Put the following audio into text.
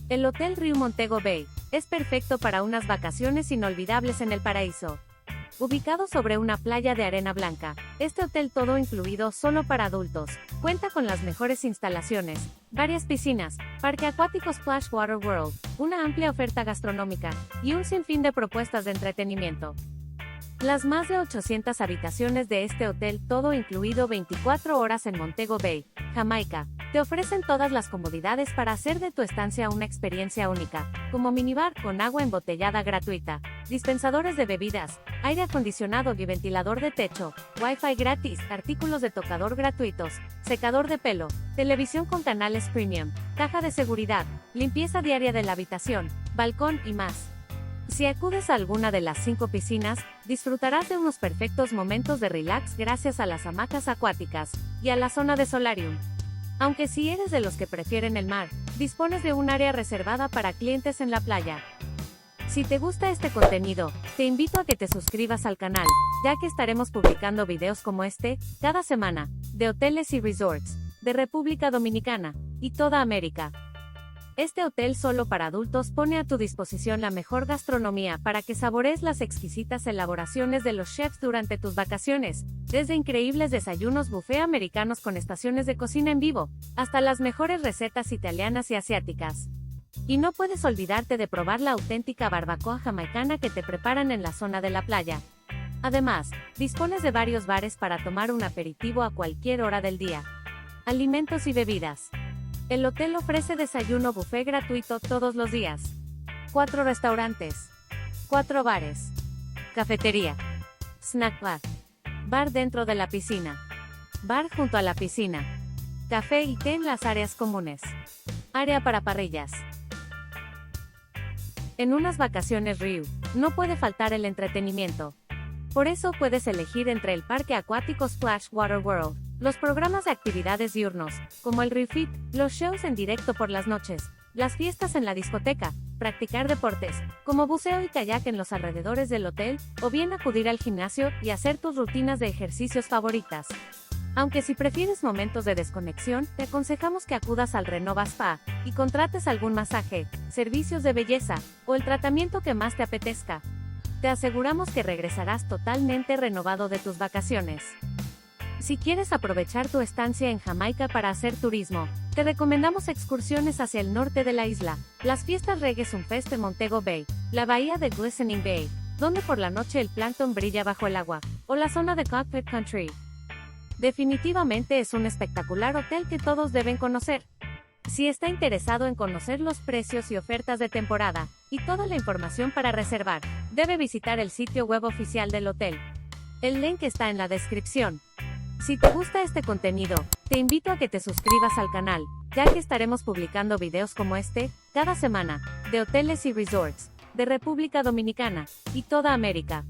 El Hotel Riu Montego Bay es perfecto para unas vacaciones inolvidables en el paraíso. Ubicado sobre una playa de arena blanca, este hotel todo incluido solo para adultos, cuenta con las mejores instalaciones, varias piscinas, parque acuático Splash Water World, una amplia oferta gastronómica, y un sinfín de propuestas de entretenimiento. Las más de 800 habitaciones de este hotel todo incluido 24 horas en Montego Bay, Jamaica, te ofrecen todas las comodidades para hacer de tu estancia una experiencia única, como minibar con agua embotellada gratuita, dispensadores de bebidas, aire acondicionado y ventilador de techo, wifi gratis, artículos de tocador gratuitos, secador de pelo, televisión con canales premium, caja de seguridad, limpieza diaria de la habitación, balcón y más. Si acudes a alguna de las 5 piscinas, disfrutarás de unos perfectos momentos de relax gracias a las hamacas acuáticas y a la zona de solarium. Aunque si eres de los que prefieren el mar, dispones de un área reservada para clientes en la playa. Si te gusta este contenido, te invito a que te suscribas al canal, ya que estaremos publicando videos como este, cada semana, de hoteles y resorts, de República Dominicana, y toda América. Este hotel solo para adultos pone a tu disposición la mejor gastronomía para que saborees las exquisitas elaboraciones de los chefs durante tus vacaciones, desde increíbles desayunos buffet americanos con estaciones de cocina en vivo, hasta las mejores recetas italianas y asiáticas. Y no puedes olvidarte de probar la auténtica barbacoa jamaicana que te preparan en la zona de la playa. Además, dispones de varios bares para tomar un aperitivo a cualquier hora del día. Alimentos y bebidas. El hotel ofrece desayuno buffet gratuito todos los días. 4 restaurantes. 4 bares. Cafetería. Snack bar. Bar dentro de la piscina. Bar junto a la piscina. Café y té en las áreas comunes. Área para parrillas. En unas vacaciones Riu, no puede faltar el entretenimiento. Por eso puedes elegir entre el parque acuático Splash Water World, los programas de actividades diurnos, como el Riu Fit, los shows en directo por las noches, las fiestas en la discoteca, practicar deportes, como buceo y kayak en los alrededores del hotel, o bien acudir al gimnasio y hacer tus rutinas de ejercicios favoritas. Aunque si prefieres momentos de desconexión, te aconsejamos que acudas al Renova Spa y contrates algún masaje, servicios de belleza, o el tratamiento que más te apetezca. Te aseguramos que regresarás totalmente renovado de tus vacaciones. Si quieres aprovechar tu estancia en Jamaica para hacer turismo, te recomendamos excursiones hacia el norte de la isla, las fiestas Reggae Sunfest en Montego Bay, la bahía de Glistening Bay, donde por la noche el plancton brilla bajo el agua, o la zona de Cockpit Country. Definitivamente es un espectacular hotel que todos deben conocer. Si está interesado en conocer los precios y ofertas de temporada, y toda la información para reservar, debe visitar el sitio web oficial del hotel. El link está en la descripción. Si te gusta este contenido, te invito a que te suscribas al canal, ya que estaremos publicando videos como este, cada semana, de hoteles y resorts, de República Dominicana, y toda América.